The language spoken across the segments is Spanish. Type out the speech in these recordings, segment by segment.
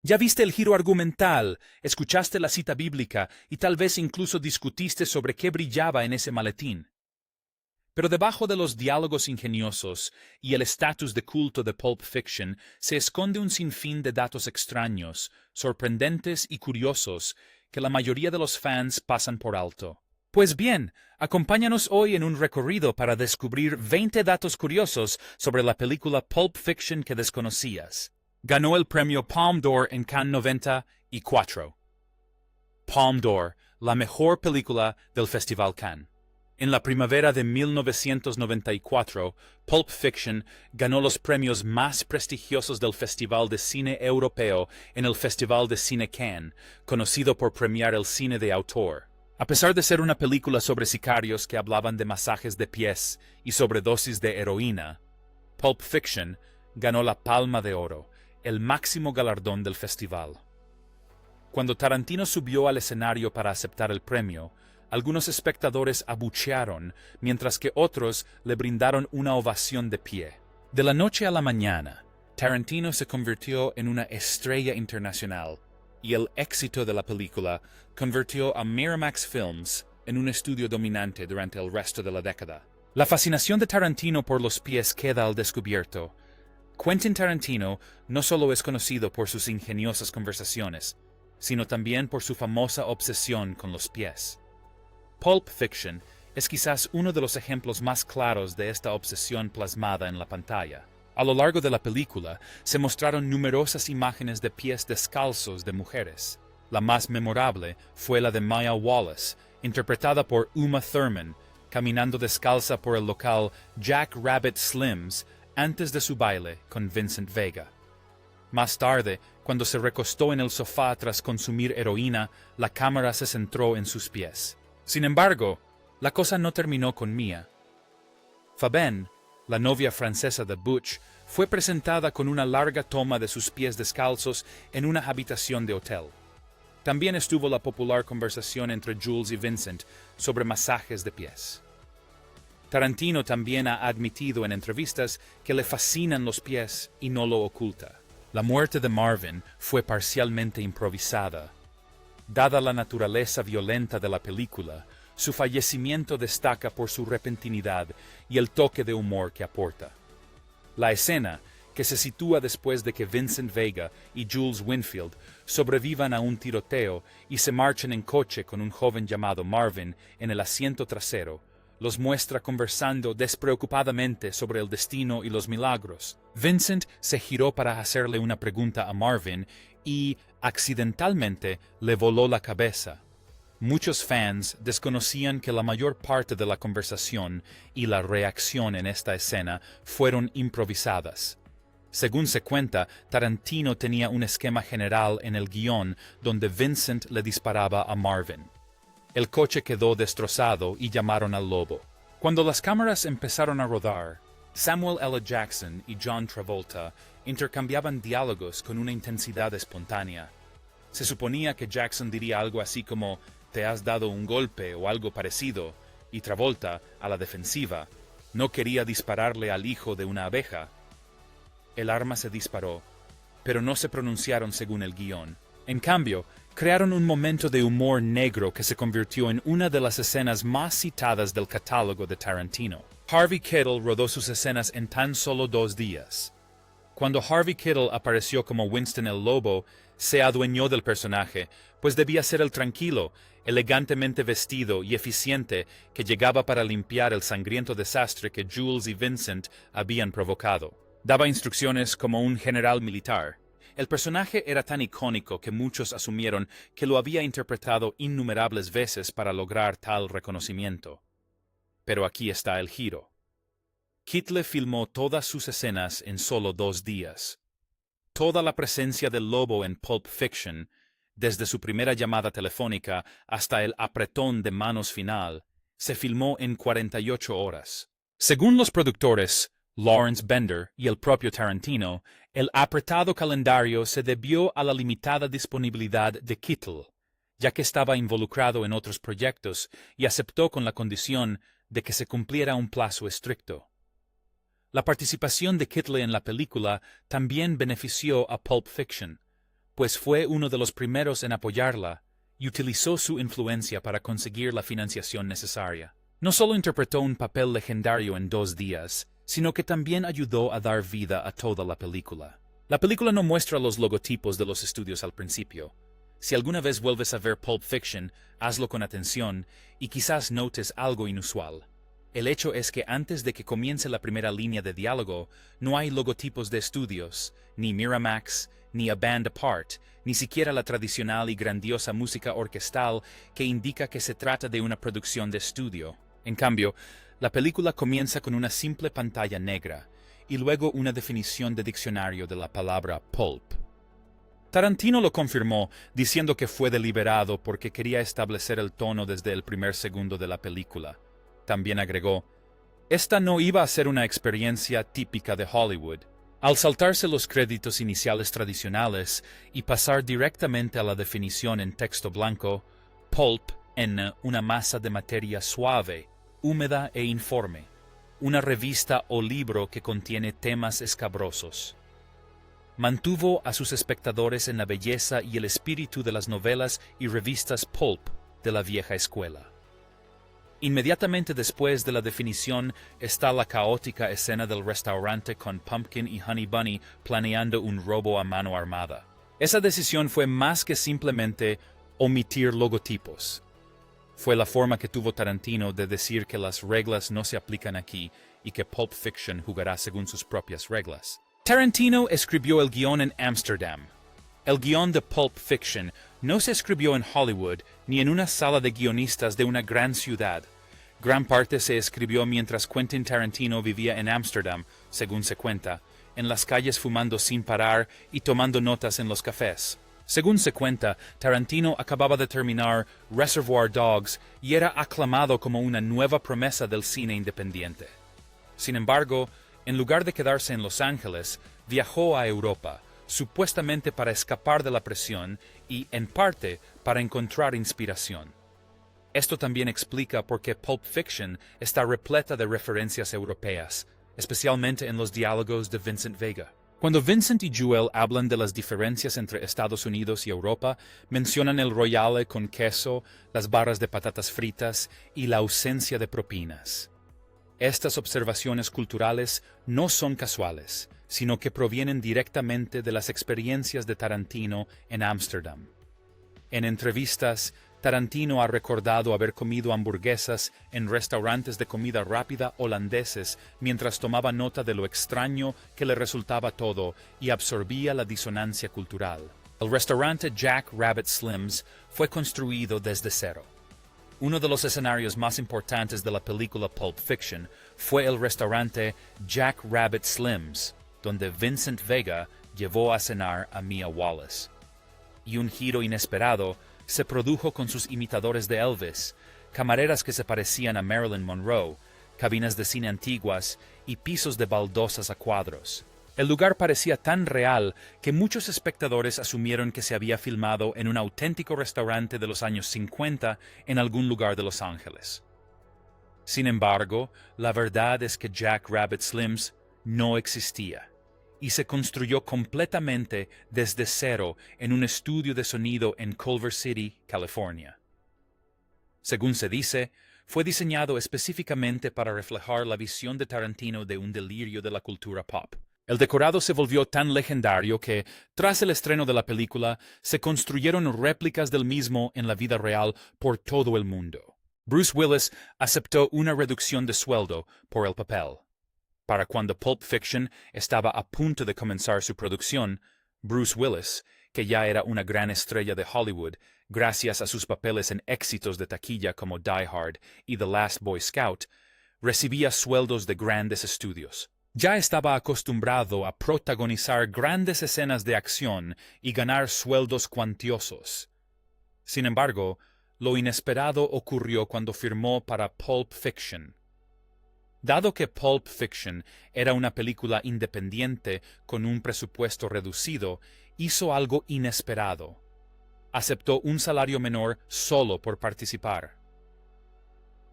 Ya viste el giro argumental, escuchaste la cita bíblica y tal vez incluso discutiste sobre qué brillaba en ese maletín. Pero debajo de los diálogos ingeniosos y el estatus de culto de Pulp Fiction se esconde un sinfín de datos extraños, sorprendentes y curiosos que la mayoría de los fans pasan por alto. Pues bien, acompáñanos hoy en un recorrido para descubrir 20 datos curiosos sobre la película Pulp Fiction que desconocías. Ganó el premio Palme d'Or en Cannes 94. Palme d'Or, la mejor película del Festival Cannes. En la primavera de 1994, Pulp Fiction ganó los premios más prestigiosos del Festival de Cine Europeo en el Festival de Cine Cannes, conocido por premiar el cine de autor. A pesar de ser una película sobre sicarios que hablaban de masajes de pies y sobredosis de heroína, Pulp Fiction ganó la Palma de Oro, el máximo galardón del festival. Cuando Tarantino subió al escenario para aceptar el premio, algunos espectadores abuchearon, mientras que otros le brindaron una ovación de pie. De la noche a la mañana, Tarantino se convirtió en una estrella internacional, y el éxito de la película convirtió a Miramax Films en un estudio dominante durante el resto de la década. La fascinación de Tarantino por los pies queda al descubierto. Quentin Tarantino no solo es conocido por sus ingeniosas conversaciones, sino también por su famosa obsesión con los pies. Pulp Fiction es quizás uno de los ejemplos más claros de esta obsesión plasmada en la pantalla. A lo largo de la película se mostraron numerosas imágenes de pies descalzos de mujeres. La más memorable fue la de Maya Wallace, interpretada por Uma Thurman, caminando descalza por el local Jack Rabbit Slims antes de su baile con Vincent Vega. Más tarde, cuando se recostó en el sofá tras consumir heroína, la cámara se centró en sus pies. Sin embargo, la cosa no terminó con Mia. Fabienne, la novia francesa de Butch, fue presentada con una larga toma de sus pies descalzos en una habitación de hotel. También estuvo la popular conversación entre Jules y Vincent sobre masajes de pies. Tarantino también ha admitido en entrevistas que le fascinan los pies y no lo oculta. La muerte de Marvin fue parcialmente improvisada. Dada la naturaleza violenta de la película, su fallecimiento destaca por su repentinidad y el toque de humor que aporta. La escena, que se sitúa después de que Vincent Vega y Jules Winfield sobrevivan a un tiroteo y se marchen en coche con un joven llamado Marvin en el asiento trasero, los muestra conversando despreocupadamente sobre el destino y los milagros. Vincent se giró para hacerle una pregunta a Marvin y, accidentalmente, le voló la cabeza. Muchos fans desconocían que la mayor parte de la conversación y la reacción en esta escena fueron improvisadas. Según se cuenta, Tarantino tenía un esquema general en el guión donde Vincent le disparaba a Marvin. El coche quedó destrozado y llamaron al lobo. Cuando las cámaras empezaron a rodar, Samuel L. Jackson y John Travolta intercambiaban diálogos con una intensidad espontánea. Se suponía que Jackson diría algo así como «te has dado un golpe» o algo parecido, y Travolta, a la defensiva, no quería dispararle al hijo de una abeja. El arma se disparó, pero no se pronunciaron según el guión. En cambio, crearon un momento de humor negro que se convirtió en una de las escenas más citadas del catálogo de Tarantino. Harvey Keitel rodó sus escenas en tan solo 2 días. Cuando Harvey Keitel apareció como Winston el Lobo, se adueñó del personaje, pues debía ser el tranquilo, elegantemente vestido y eficiente que llegaba para limpiar el sangriento desastre que Jules y Vincent habían provocado. Daba instrucciones como un general militar. El personaje era tan icónico que muchos asumieron que lo había interpretado innumerables veces para lograr tal reconocimiento. Pero aquí está el giro. Keitel filmó todas sus escenas en solo 2 días. Toda la presencia del lobo en Pulp Fiction, desde su primera llamada telefónica hasta el apretón de manos final, se filmó en 48 horas. Según los productores, Lawrence Bender y el propio Tarantino, el apretado calendario se debió a la limitada disponibilidad de Keitel, ya que estaba involucrado en otros proyectos y aceptó con la condición de que se cumpliera un plazo estricto. La participación de Keitel en la película también benefició a Pulp Fiction, pues fue uno de los primeros en apoyarla y utilizó su influencia para conseguir la financiación necesaria. No solo interpretó un papel legendario en 2 días, sino que también ayudó a dar vida a toda la película. La película no muestra los logotipos de los estudios al principio. Si alguna vez vuelves a ver Pulp Fiction, hazlo con atención y quizás notes algo inusual. El hecho es que antes de que comience la primera línea de diálogo, no hay logotipos de estudios, ni Miramax, ni A Band Apart, ni siquiera la tradicional y grandiosa música orquestal que indica que se trata de una producción de estudio. En cambio, la película comienza con una simple pantalla negra y luego una definición de diccionario de la palabra pulp. Tarantino lo confirmó, diciendo que fue deliberado porque quería establecer el tono desde el primer segundo de la película. También agregó, esta no iba a ser una experiencia típica de Hollywood. Al saltarse los créditos iniciales tradicionales y pasar directamente a la definición en texto blanco, pulp en una masa de materia suave, húmeda e informe, una revista o libro que contiene temas escabrosos. Mantuvo a sus espectadores en la belleza y el espíritu de las novelas y revistas pulp de la vieja escuela. Inmediatamente después de la definición está la caótica escena del restaurante con Pumpkin y Honey Bunny planeando un robo a mano armada. Esa decisión fue más que simplemente omitir logotipos. Fue la forma que tuvo Tarantino de decir que las reglas no se aplican aquí y que Pulp Fiction jugará según sus propias reglas. Tarantino escribió el guión en Ámsterdam. El guión de Pulp Fiction no se escribió en Hollywood ni en una sala de guionistas de una gran ciudad. Gran parte se escribió mientras Quentin Tarantino vivía en Ámsterdam, según se cuenta, en las calles fumando sin parar y tomando notas en los cafés. Según se cuenta, Tarantino acababa de terminar Reservoir Dogs y era aclamado como una nueva promesa del cine independiente. Sin embargo, en lugar de quedarse en Los Ángeles, viajó a Europa, supuestamente para escapar de la presión y, en parte, para encontrar inspiración. Esto también explica por qué Pulp Fiction está repleta de referencias europeas, especialmente en los diálogos de Vincent Vega. Cuando Vincent y Jewel hablan de las diferencias entre Estados Unidos y Europa, mencionan el Royale con queso, las barras de patatas fritas y la ausencia de propinas. Estas observaciones culturales no son casuales, sino que provienen directamente de las experiencias de Tarantino en Ámsterdam. En entrevistas, Tarantino ha recordado haber comido hamburguesas en restaurantes de comida rápida holandeses mientras tomaba nota de lo extraño que le resultaba todo y absorbía la disonancia cultural. El restaurante Jack Rabbit Slims fue construido desde cero. Uno de los escenarios más importantes de la película Pulp Fiction fue el restaurante Jack Rabbit Slims, donde Vincent Vega llevó a cenar a Mia Wallace. Y un giro inesperado se produjo con sus imitadores de Elvis, camareras que se parecían a Marilyn Monroe, cabinas de cine antiguas y pisos de baldosas a cuadros. El lugar parecía tan real que muchos espectadores asumieron que se había filmado en un auténtico restaurante de los años 50 en algún lugar de Los Ángeles. Sin embargo, la verdad es que Jack Rabbit Slims no existía y se construyó completamente desde cero en un estudio de sonido en Culver City, California. Según se dice, fue diseñado específicamente para reflejar la visión de Tarantino de un delirio de la cultura pop. El decorado se volvió tan legendario que, tras el estreno de la película, se construyeron réplicas del mismo en la vida real por todo el mundo. Bruce Willis aceptó una reducción de sueldo por el papel. Para cuando Pulp Fiction estaba a punto de comenzar su producción, Bruce Willis, que ya era una gran estrella de Hollywood, gracias a sus papeles en éxitos de taquilla como Die Hard y The Last Boy Scout, recibía sueldos de grandes estudios. Ya estaba acostumbrado a protagonizar grandes escenas de acción y ganar sueldos cuantiosos. Sin embargo, lo inesperado ocurrió cuando firmó para Pulp Fiction. Dado que Pulp Fiction era una película independiente con un presupuesto reducido, hizo algo inesperado. Aceptó un salario menor solo por participar.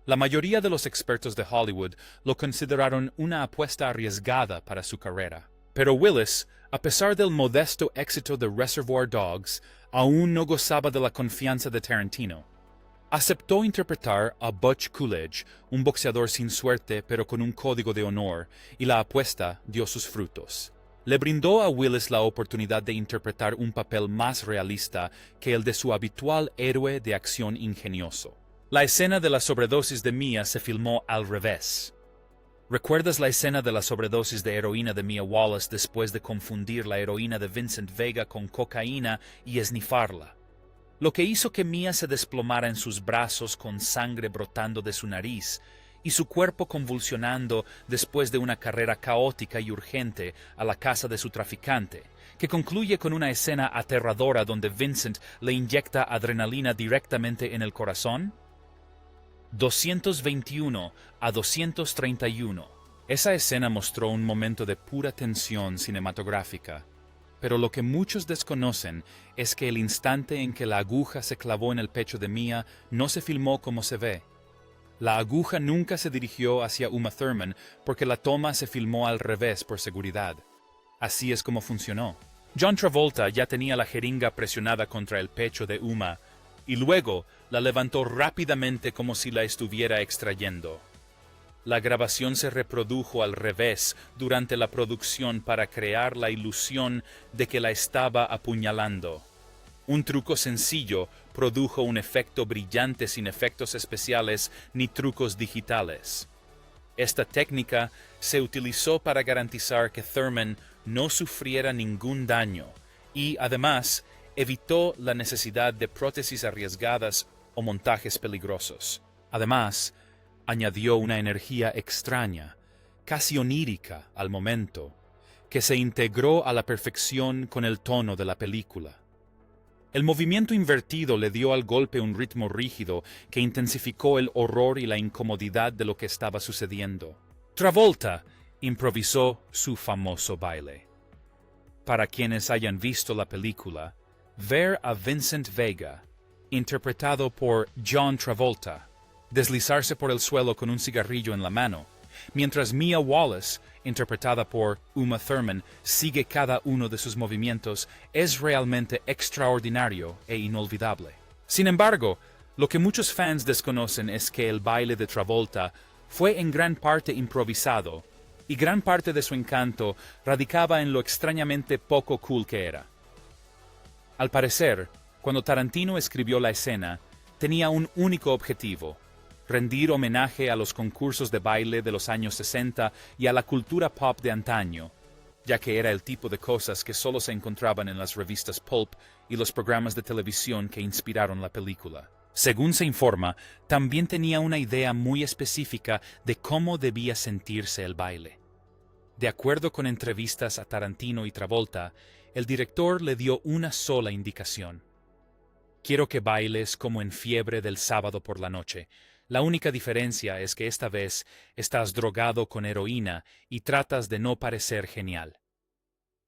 La mayoría de los expertos de Hollywood lo consideraron una apuesta arriesgada para su carrera. Pero Willis, a pesar del modesto éxito de Reservoir Dogs, aún no gozaba de la confianza de Tarantino. Aceptó interpretar a Butch Coolidge, un boxeador sin suerte pero con un código de honor, y la apuesta dio sus frutos. Le brindó a Willis la oportunidad de interpretar un papel más realista que el de su habitual héroe de acción ingenioso. La escena de la sobredosis de Mia se filmó al revés. ¿Recuerdas la escena de la sobredosis de heroína de Mia Wallace después de confundir la heroína de Vincent Vega con cocaína y esnifarla? Lo que hizo que Mia se desplomara en sus brazos con sangre brotando de su nariz y su cuerpo convulsionando después de una carrera caótica y urgente a la casa de su traficante, que concluye con una escena aterradora donde Vincent le inyecta adrenalina directamente en el corazón. 221 a 231. Esa escena mostró un momento de pura tensión cinematográfica, pero lo que muchos desconocen es que el instante en que la aguja se clavó en el pecho de Mia no se filmó como se ve. La aguja nunca se dirigió hacia Uma Thurman porque la toma se filmó al revés por seguridad. Así es como funcionó. John Travolta ya tenía la jeringa presionada contra el pecho de Uma y luego la levantó rápidamente como si la estuviera extrayendo. La grabación se reprodujo al revés durante la producción para crear la ilusión de que la estaba apuñalando. Un truco sencillo produjo un efecto brillante sin efectos especiales ni trucos digitales. Esta técnica se utilizó para garantizar que Thurman no sufriera ningún daño y, además, evitó la necesidad de prótesis arriesgadas o montajes peligrosos. Además, añadió una energía extraña, casi onírica al momento, que se integró a la perfección con el tono de la película. El movimiento invertido le dio al golpe un ritmo rígido que intensificó el horror y la incomodidad de lo que estaba sucediendo. Travolta improvisó su famoso baile. Para quienes hayan visto la película, ver a Vincent Vega, interpretado por John Travolta, deslizarse por el suelo con un cigarrillo en la mano, mientras Mia Wallace, interpretada por Uma Thurman, sigue cada uno de sus movimientos, es realmente extraordinario e inolvidable. Sin embargo, lo que muchos fans desconocen es que el baile de Travolta fue en gran parte improvisado, y gran parte de su encanto radicaba en lo extrañamente poco cool que era. Al parecer, cuando Tarantino escribió la escena, tenía un único objetivo: rendir homenaje a los concursos de baile de los años 60 y a la cultura pop de antaño, ya que era el tipo de cosas que solo se encontraban en las revistas pulp y los programas de televisión que inspiraron la película. Según se informa, también tenía una idea muy específica de cómo debía sentirse el baile. De acuerdo con entrevistas a Tarantino y Travolta, el director le dio una sola indicación: quiero que bailes como en Fiebre del sábado por la noche. La única diferencia es que esta vez estás drogado con heroína y tratas de no parecer genial.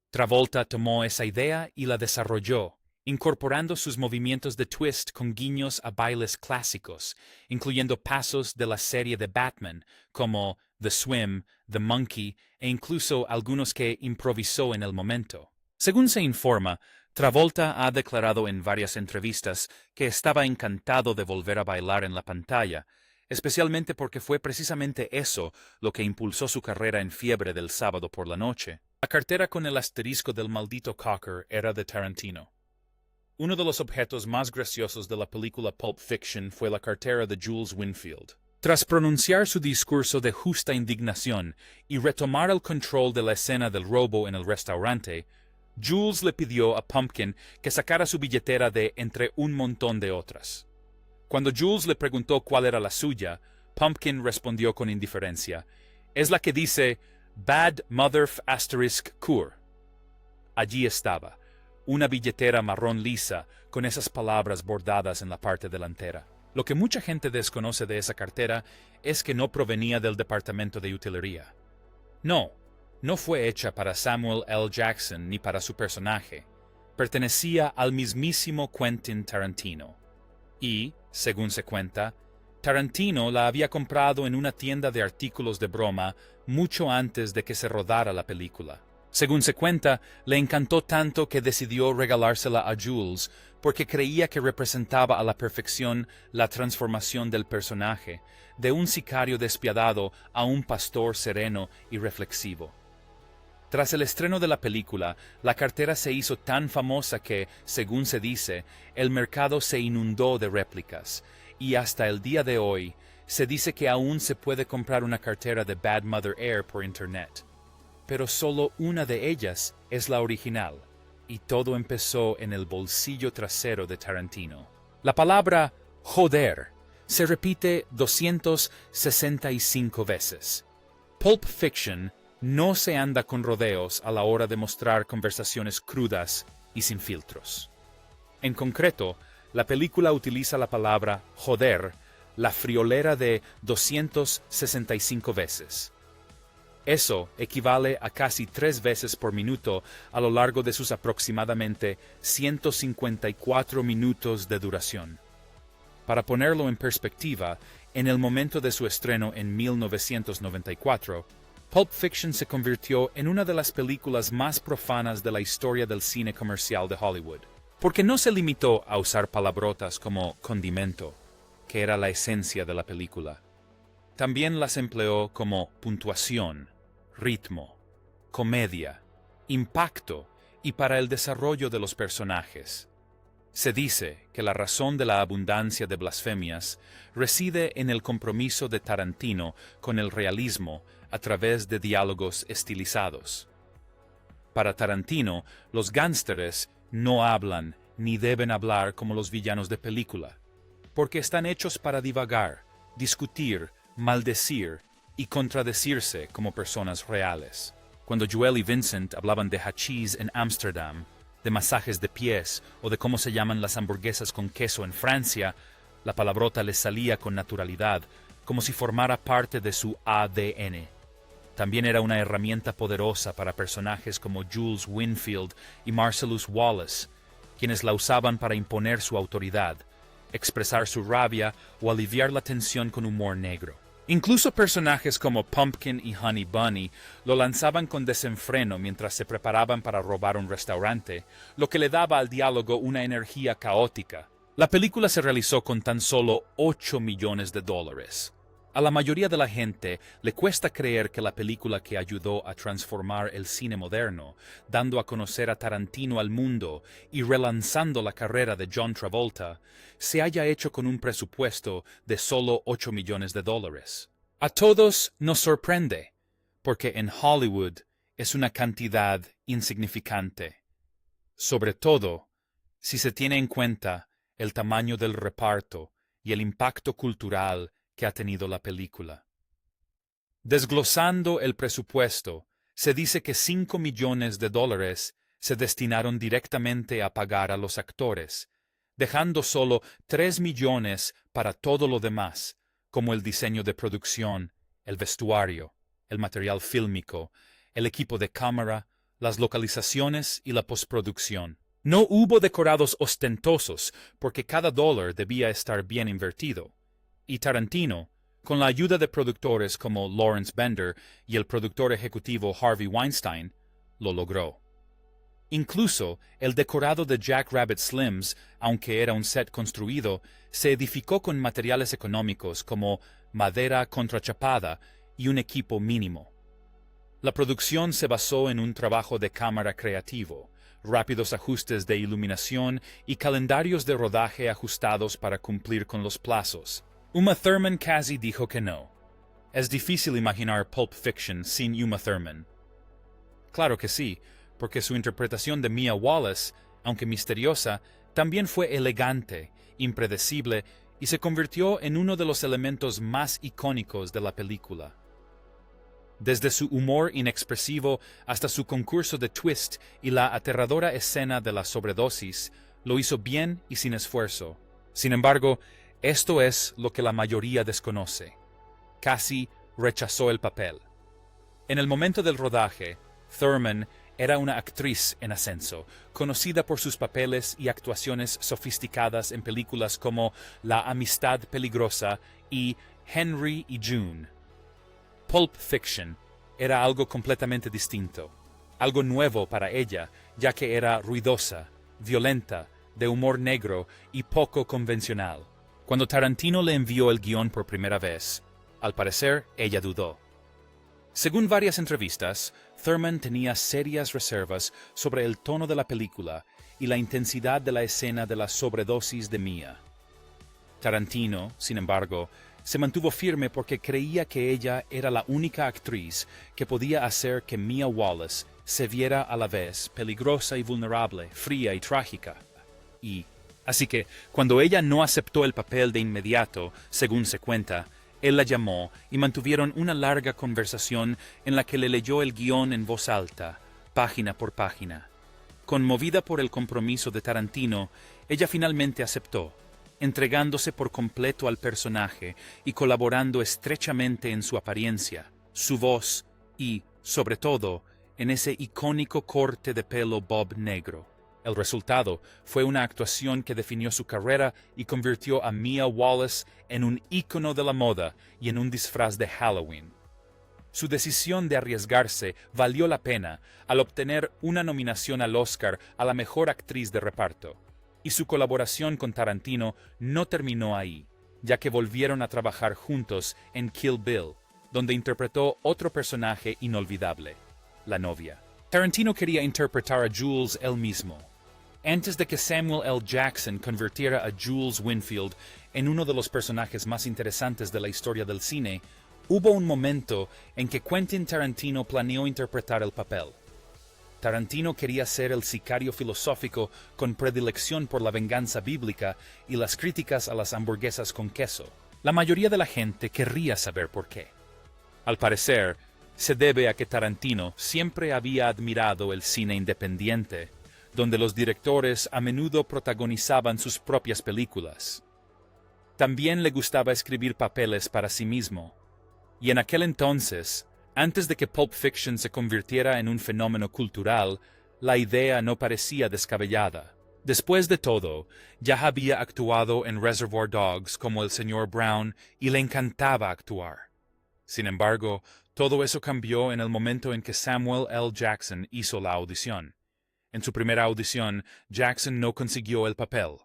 Travolta tomó esa idea y la desarrolló, incorporando sus movimientos de twist con guiños a bailes clásicos, incluyendo pasos de la serie de Batman, como The Swim, The Monkey e incluso algunos que improvisó en el momento. Según se informa, Travolta ha declarado en varias entrevistas que estaba encantado de volver a bailar en la pantalla, especialmente porque fue precisamente eso lo que impulsó su carrera en Fiebre del sábado por la noche. La cartera con el asterisco del maldito Cocker era de Tarantino. Uno de los objetos más graciosos de la película Pulp Fiction fue la cartera de Jules Winfield. Tras pronunciar su discurso de justa indignación y retomar el control de la escena del robo en el restaurante, Jules le pidió a Pumpkin que sacara su billetera de entre un montón de otras. Cuando Jules le preguntó cuál era la suya, Pumpkin respondió con indiferencia: es la que dice Bad Mother *Cur. Allí estaba, una billetera marrón lisa con esas palabras bordadas en la parte delantera. Lo que mucha gente desconoce de esa cartera es que no provenía del departamento de utilería. No fue hecha para Samuel L. Jackson ni para su personaje. Pertenecía al mismísimo Quentin Tarantino. Y, según se cuenta, Tarantino la había comprado en una tienda de artículos de broma mucho antes de que se rodara la película. Según se cuenta, le encantó tanto que decidió regalársela a Jules porque creía que representaba a la perfección la transformación del personaje, de un sicario despiadado a un pastor sereno y reflexivo. Tras el estreno de la película, la cartera se hizo tan famosa que, según se dice, el mercado se inundó de réplicas, y hasta el día de hoy, se dice que aún se puede comprar una cartera de Bad Mother Air por internet. Pero solo una de ellas es la original, y todo empezó en el bolsillo trasero de Tarantino. La palabra joder se repite 265 veces. Pulp Fiction no se anda con rodeos a la hora de mostrar conversaciones crudas y sin filtros. En concreto, la película utiliza la palabra joder, la friolera de 265 veces. Eso equivale a casi 3 veces por minuto a lo largo de sus aproximadamente 154 minutos de duración. Para ponerlo en perspectiva, en el momento de su estreno en 1994, Pulp Fiction se convirtió en una de las películas más profanas de la historia del cine comercial de Hollywood, porque no se limitó a usar palabrotas como condimento, que era la esencia de la película. También las empleó como puntuación, ritmo, comedia, impacto y para el desarrollo de los personajes. Se dice que la razón de la abundancia de blasfemias reside en el compromiso de Tarantino con el realismo a través de diálogos estilizados. Para Tarantino, los gángsteres no hablan ni deben hablar como los villanos de película, porque están hechos para divagar, discutir, maldecir y contradecirse como personas reales. Cuando Joel y Vincent hablaban de hachís en Ámsterdam, de masajes de pies o de cómo se llaman las hamburguesas con queso en Francia, la palabrota les salía con naturalidad, como si formara parte de su ADN. También era una herramienta poderosa para personajes como Jules Winfield y Marcellus Wallace, quienes la usaban para imponer su autoridad, expresar su rabia o aliviar la tensión con humor negro. Incluso personajes como Pumpkin y Honey Bunny lo lanzaban con desenfreno mientras se preparaban para robar un restaurante, lo que le daba al diálogo una energía caótica. La película se realizó con tan solo $8 millones. A la mayoría de la gente le cuesta creer que la película que ayudó a transformar el cine moderno, dando a conocer a Tarantino al mundo y relanzando la carrera de John Travolta, se haya hecho con un presupuesto de solo $8 millones. A todos nos sorprende, porque en Hollywood es una cantidad insignificante, sobre todo si se tiene en cuenta el tamaño del reparto y el impacto cultural que ha tenido la película. Desglosando el presupuesto, se dice que $5 millones se destinaron directamente a pagar a los actores, dejando solo $3 millones para todo lo demás, como el diseño de producción, el vestuario, el material fílmico, el equipo de cámara, las localizaciones y la postproducción. No hubo decorados ostentosos, porque cada dólar debía estar bien invertido. Y Tarantino, con la ayuda de productores como Lawrence Bender y el productor ejecutivo Harvey Weinstein, lo logró. Incluso el decorado de Jack Rabbit Slims, aunque era un set construido, se edificó con materiales económicos como madera contrachapada y un equipo mínimo. La producción se basó en un trabajo de cámara creativo, rápidos ajustes de iluminación y calendarios de rodaje ajustados para cumplir con los plazos. Uma Thurman casi dijo que no. Es difícil imaginar Pulp Fiction sin Uma Thurman. Claro que sí, porque su interpretación de Mia Wallace, aunque misteriosa, también fue elegante, impredecible y se convirtió en uno de los elementos más icónicos de la película. Desde su humor inexpresivo hasta su concurso de twist y la aterradora escena de la sobredosis, lo hizo bien y sin esfuerzo. Sin embargo, esto es lo que la mayoría desconoce. Casi rechazó el papel. En el momento del rodaje, Thurman era una actriz en ascenso, conocida por sus papeles y actuaciones sofisticadas en películas como La Amistad Peligrosa y Henry y June. Pulp Fiction era algo completamente distinto. algo nuevo para ella, ya que era ruidosa, violenta, de humor negro y poco convencional. Cuando Tarantino le envió el guión por primera vez, al parecer ella dudó. Según varias entrevistas, Thurman tenía serias reservas sobre el tono de la película y la intensidad de la escena de la sobredosis de Mia. Tarantino, sin embargo, se mantuvo firme porque creía que ella era la única actriz que podía hacer que Mia Wallace se viera a la vez peligrosa y vulnerable, fría y trágica. Así que, cuando ella no aceptó el papel de inmediato, según se cuenta, él la llamó y mantuvieron una larga conversación en la que le leyó el guión en voz alta, página por página. Conmovida por el compromiso de Tarantino, ella finalmente aceptó, entregándose por completo al personaje y colaborando estrechamente en su apariencia, su voz y, sobre todo, en ese icónico corte de pelo bob negro. El resultado fue una actuación que definió su carrera y convirtió a Mia Wallace en un ícono de la moda y en un disfraz de Halloween. Su decisión de arriesgarse valió la pena al obtener una nominación al Oscar a la mejor actriz de reparto, y su colaboración con Tarantino no terminó ahí, ya que volvieron a trabajar juntos en Kill Bill, donde interpretó otro personaje inolvidable, la novia. Tarantino quería interpretar a Jules él mismo. Antes de que Samuel L. Jackson convirtiera a Jules Winfield en uno de los personajes más interesantes de la historia del cine, hubo un momento en que Quentin Tarantino planeó interpretar el papel. Tarantino quería ser el sicario filosófico con predilección por la venganza bíblica y las críticas a las hamburguesas con queso. La mayoría de la gente querría saber por qué. Al parecer, se debe a que Tarantino siempre había admirado el cine independiente, donde los directores a menudo protagonizaban sus propias películas. También le gustaba escribir papeles para sí mismo. Y en aquel entonces, antes de que Pulp Fiction se convirtiera en un fenómeno cultural, la idea no parecía descabellada. Después de todo, ya había actuado en Reservoir Dogs como el Sr. Brown y le encantaba actuar. Sin embargo, todo eso cambió en el momento en que Samuel L. Jackson hizo la audición. En su primera audición, Jackson no consiguió el papel,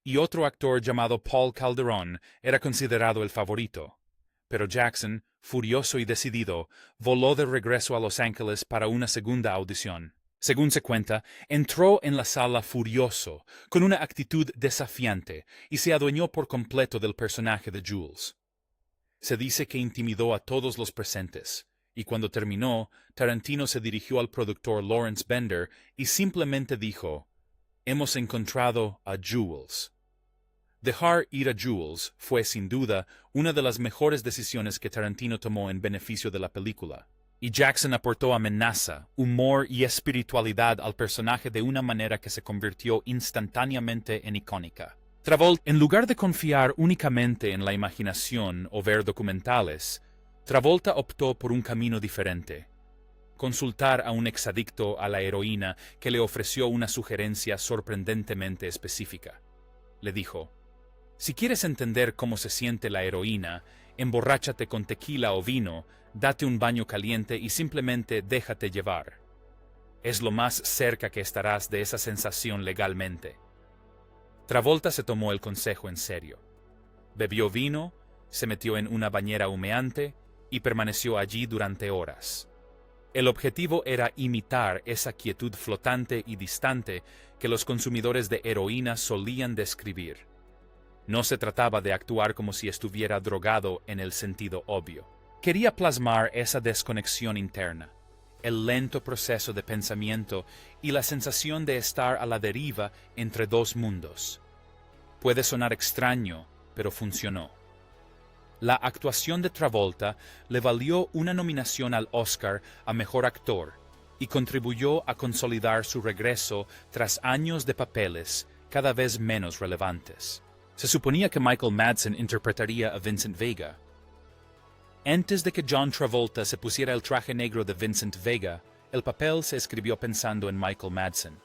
y otro actor llamado Paul Calderón era considerado el favorito. Pero Jackson, furioso y decidido, voló de regreso a Los Ángeles para una segunda audición. Según se cuenta, entró en la sala furioso, con una actitud desafiante, y se adueñó por completo del personaje de Jules. Se dice que intimidó a todos los presentes, y cuando terminó, Tarantino se dirigió al productor Lawrence Bender y simplemente dijo: «Hemos encontrado a Jules». Dejar ir a Jules fue, sin duda, una de las mejores decisiones que Tarantino tomó en beneficio de la película, y Jackson aportó amenaza, humor y espiritualidad al personaje de una manera que se convirtió instantáneamente en icónica. Travolta, en lugar de confiar únicamente en la imaginación o ver documentales, Travolta optó por un camino diferente: consultar a un exadicto a la heroína que le ofreció una sugerencia sorprendentemente específica. Le dijo: «Si quieres entender cómo se siente la heroína, emborráchate con tequila o vino, date un baño caliente y simplemente déjate llevar. Es lo más cerca que estarás de esa sensación legalmente». Travolta se tomó el consejo en serio. Bebió vino, se metió en una bañera humeante y permaneció allí durante horas. El objetivo era imitar esa quietud flotante y distante que los consumidores de heroína solían describir. No se trataba de actuar como si estuviera drogado en el sentido obvio. Quería plasmar esa desconexión interna, el lento proceso de pensamiento y la sensación de estar a la deriva entre dos mundos. Puede sonar extraño, pero funcionó. La actuación de Travolta le valió una nominación al Oscar a Mejor Actor y contribuyó a consolidar su regreso tras años de papeles cada vez menos relevantes. Se suponía que Michael Madsen interpretaría a Vincent Vega. Antes de que John Travolta se pusiera el traje negro de Vincent Vega, el papel se escribió pensando en Michael Madsen.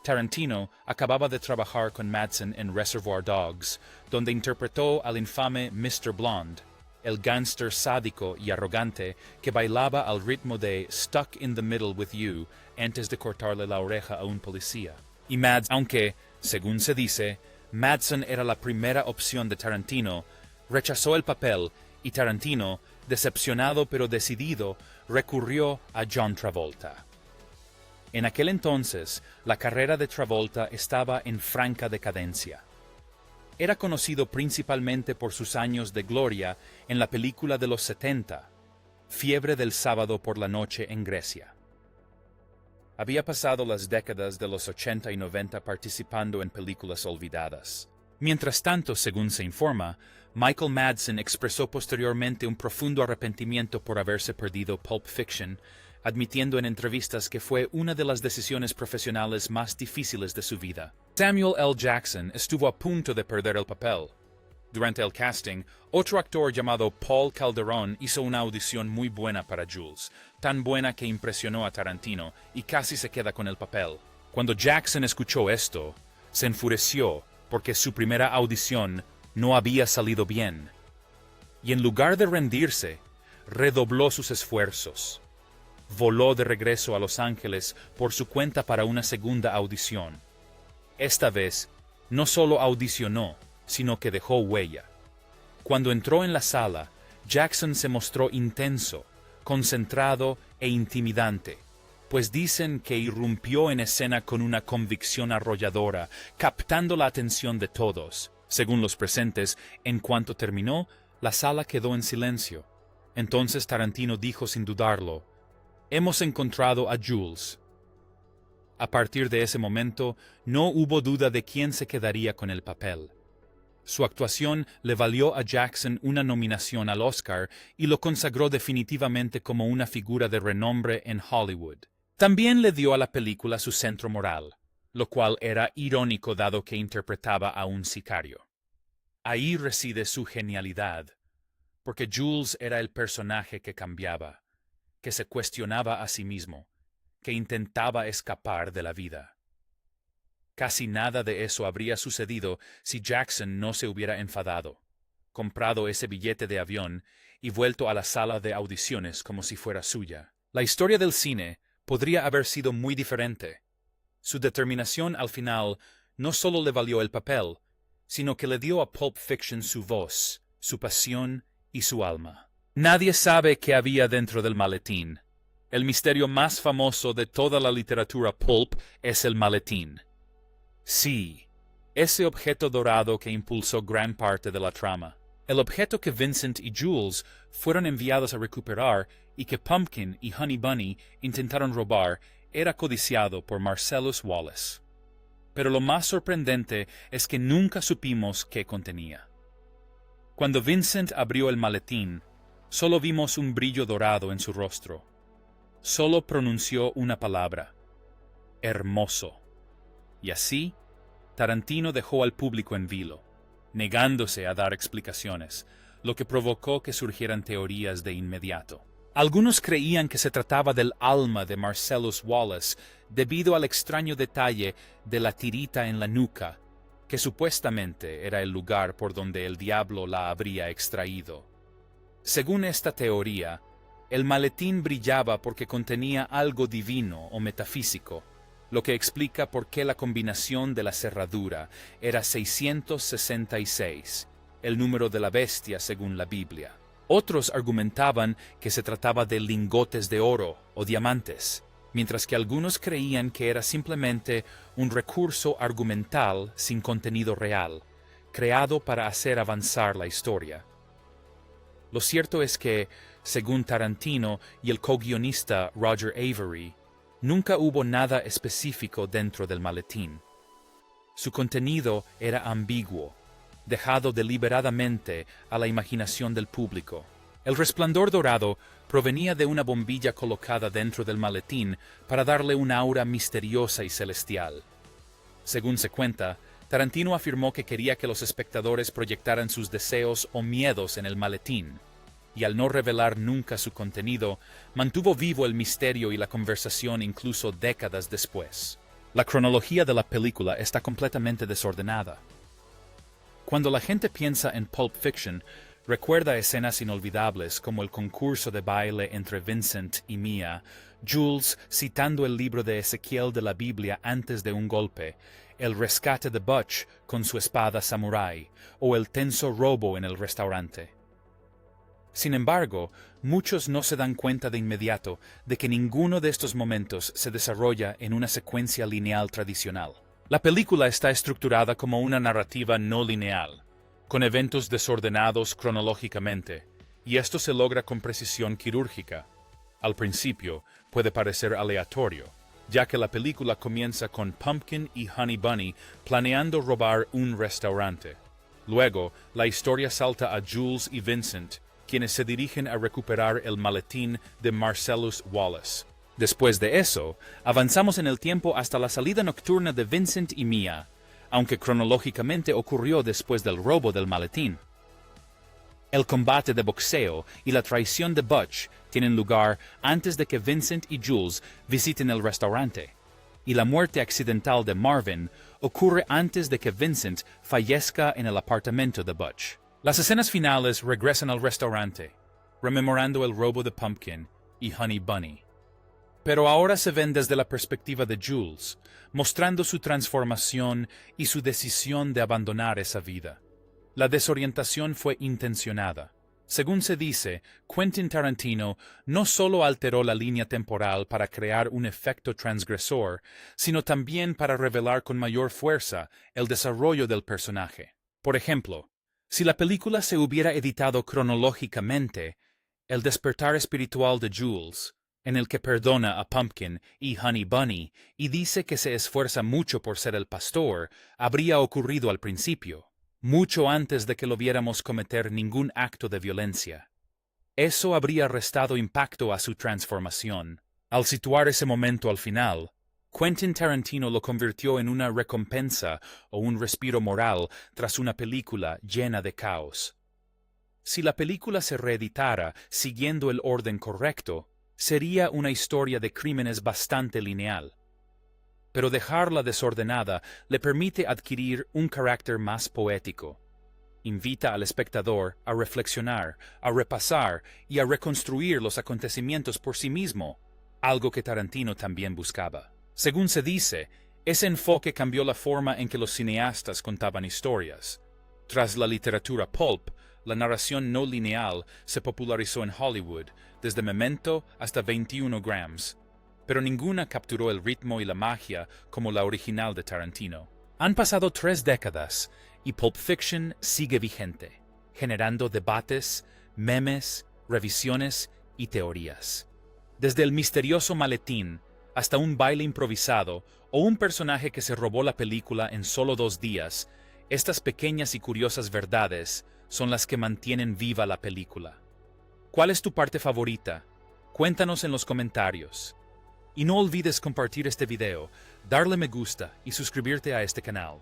Tarantino acababa de trabajar con Madsen en Reservoir Dogs, donde interpretó al infame Mr. Blonde. el gángster sádico y arrogante que bailaba al ritmo de Stuck in the Middle with You antes de cortarle la oreja a un policía. Y Mads, aunque, según se dice, Madsen era la primera opción de Tarantino, rechazó el papel y Tarantino, decepcionado pero decidido, recurrió a John Travolta. En aquel entonces, la carrera de Travolta estaba en franca decadencia. Era conocido principalmente por sus años de gloria en la película de los 70, Fiebre del sábado por la noche en Grecia. Había pasado las décadas de los 80 y 90 participando en películas olvidadas. Mientras tanto, según se informa, Michael Madsen expresó posteriormente un profundo arrepentimiento por haberse perdido Pulp Fiction, admitiendo en entrevistas que fue una de las decisiones profesionales más difíciles de su vida. Samuel L. Jackson estuvo a punto de perder el papel. Durante el casting, otro actor llamado Paul Calderón hizo una audición muy buena para Jules, tan buena que impresionó a Tarantino y casi se queda con el papel. Cuando Jackson escuchó esto, se enfureció porque su primera audición no había salido bien. Y en lugar de rendirse, redobló sus esfuerzos. Voló de regreso a Los Ángeles por su cuenta para una segunda audición. Esta vez, no solo audicionó, sino que dejó huella. Cuando entró en la sala, Jackson se mostró intenso, concentrado e intimidante, pues dicen que irrumpió en escena con una convicción arrolladora, captando la atención de todos. Según los presentes, en cuanto terminó, la sala quedó en silencio. Entonces Tarantino dijo sin dudarlo: «Hemos encontrado a Jules». A partir de ese momento, no hubo duda de quién se quedaría con el papel. Su actuación le valió a Jackson una nominación al Oscar y lo consagró definitivamente como una figura de renombre en Hollywood. También le dio a la película su centro moral, lo cual era irónico dado que interpretaba a un sicario. Ahí reside su genialidad, porque Jules era el personaje que cambiaba, que se cuestionaba a sí mismo, que intentaba escapar de la vida. Casi nada de eso habría sucedido si Jackson no se hubiera enfadado, comprado ese billete de avión y vuelto a la sala de audiciones como si fuera suya. La historia del cine podría haber sido muy diferente. Su determinación al final no solo le valió el papel, sino que le dio a Pulp Fiction su voz, su pasión y su alma. Nadie sabe qué había dentro del maletín. El misterio más famoso de toda la literatura pulp es el maletín. Sí, ese objeto dorado que impulsó gran parte de la trama. El objeto que Vincent y Jules fueron enviados a recuperar y que Pumpkin y Honey Bunny intentaron robar era codiciado por Marcellus Wallace. Pero lo más sorprendente es que nunca supimos qué contenía. Cuando Vincent abrió el maletín, solo vimos un brillo dorado en su rostro. Solo pronunció una palabra: hermoso. Y así, Tarantino dejó al público en vilo, negándose a dar explicaciones, lo que provocó que surgieran teorías de inmediato. Algunos creían que se trataba del alma de Marcellus Wallace debido al extraño detalle de la tirita en la nuca, que supuestamente era el lugar por donde el diablo la habría extraído. Según esta teoría, el maletín brillaba porque contenía algo divino o metafísico, lo que explica por qué la combinación de la cerradura era 666, el número de la bestia según la Biblia. Otros argumentaban que se trataba de lingotes de oro o diamantes, mientras que algunos creían que era simplemente un recurso argumental sin contenido real, creado para hacer avanzar la historia. Lo cierto es que, según Tarantino y el co-guionista Roger Avery, nunca hubo nada específico dentro del maletín. Su contenido era ambiguo, dejado deliberadamente a la imaginación del público. El resplandor dorado provenía de una bombilla colocada dentro del maletín para darle una aura misteriosa y celestial. Según se cuenta, Tarantino afirmó que quería que los espectadores proyectaran sus deseos o miedos en el maletín, y al no revelar nunca su contenido, mantuvo vivo el misterio y la conversación incluso décadas después. La cronología de la película está completamente desordenada. Cuando la gente piensa en Pulp Fiction, Recuerda escenas inolvidables como el concurso de baile entre Vincent y Mia, Jules citando el libro de Ezequiel de la Biblia antes de un golpe, el rescate de Butch con su espada samurái, o el tenso robo en el restaurante. Sin embargo, muchos no se dan cuenta de inmediato de que ninguno de estos momentos se desarrolla en una secuencia lineal tradicional. La película está estructurada como una narrativa no lineal, con eventos desordenados cronológicamente, y esto se logra con precisión quirúrgica. Al principio, puede parecer aleatorio, ya que la película comienza con Pumpkin y Honey Bunny planeando robar un restaurante. Luego, la historia salta a Jules y Vincent, quienes se dirigen a recuperar el maletín de Marcellus Wallace. Después de eso, avanzamos en el tiempo hasta la salida nocturna de Vincent y Mia, aunque cronológicamente ocurrió después del robo del maletín. El combate de boxeo y la traición de Butch tienen lugar antes de que Vincent y Jules visiten el restaurante, y la muerte accidental de Marvin ocurre antes de que Vincent fallezca en el apartamento de Butch. Las escenas finales regresan al restaurante, rememorando el robo de Pumpkin y Honey Bunny. Pero ahora se ven desde la perspectiva de Jules, mostrando su transformación y su decisión de abandonar esa vida. La desorientación fue intencionada. Según se dice, Quentin Tarantino no solo alteró la línea temporal para crear un efecto transgresor, sino también para revelar con mayor fuerza el desarrollo del personaje. Por ejemplo, si la película se hubiera editado cronológicamente, el despertar espiritual de Jules, en el que perdona a Pumpkin y Honey Bunny y dice que se esfuerza mucho por ser el pastor, habría ocurrido al principio, mucho antes de que lo viéramos cometer ningún acto de violencia. Eso habría restado impacto a su transformación. Al situar ese momento al final, Quentin Tarantino lo convirtió en una recompensa o un respiro moral tras una película llena de caos. Si la película se reeditara siguiendo el orden correcto, sería una historia de crímenes bastante lineal. Pero dejarla desordenada le permite adquirir un carácter más poético. Invita al espectador a reflexionar, a repasar y a reconstruir los acontecimientos por sí mismo, algo que Tarantino también buscaba. Según se dice, ese enfoque cambió la forma en que los cineastas contaban historias. Tras la literatura pulp, la narración no lineal se popularizó en Hollywood, desde Memento hasta 21 Grams, pero ninguna capturó el ritmo y la magia como la original de Tarantino. Han pasado 3 décadas y Pulp Fiction sigue vigente, generando debates, memes, revisiones y teorías. Desde el misterioso maletín hasta un baile improvisado o un personaje que se robó la película en solo 2 días, estas pequeñas y curiosas verdades son las que mantienen viva la película. ¿Cuál es tu parte favorita? Cuéntanos en los comentarios. Y no olvides compartir este video, darle me gusta y suscribirte a este canal.